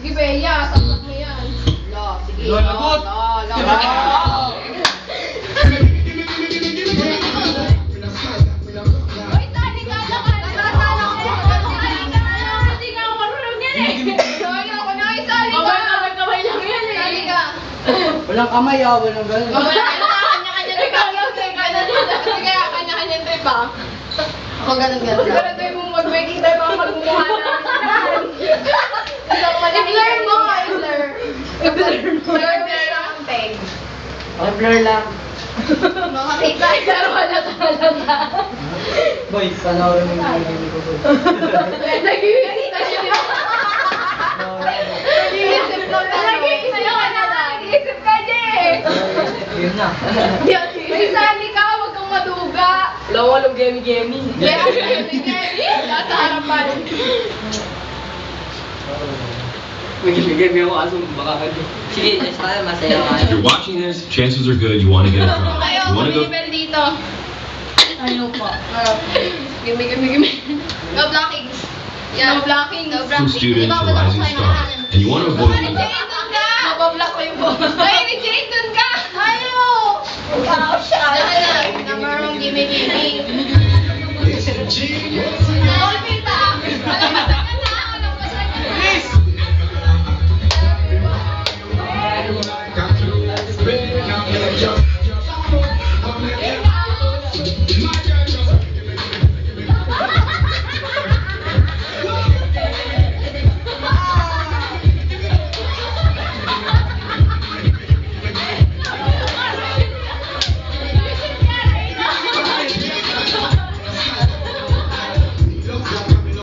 Sige, Bea, tatlak mo yan. Sige. Lagot! Uy, tali ka lang. Hindi ka ako marunong yan eh. Tali ako na, isali ka. Kamay lang yan eh. Tali ka. Walang kamay walang gano'n. Kanya-kanya trip ah. Sige, kanya-kanya trip ah. Ako ganun-ganun. Siguraduhin mong mag-making tayo para magmumukha namin. I-blur mo, i-blur. I-blur lang ang peg. Okay, blur lang. Makakita tayo wala talaga. Boy, panoorin mo yung video ko, boy. Nag-iisip na siya. Nag-iisip na lang. Nag-iisip ka na lang. Nag-iisip ka niya eh. Yun na. May sali ka, huwag kang maduga. Wala ko walang gemi-gemi. Kaya nasa harapan. Gemi ako aso, baka kayo. Sige, tayo masaya ka. If you're watching this, chances are good you want to get a prize. Ayaw, You want to go level dito. Ayaw pa. Gimme. No blockings. Yeah. No blocking. No from student to rising star, and you want to avoid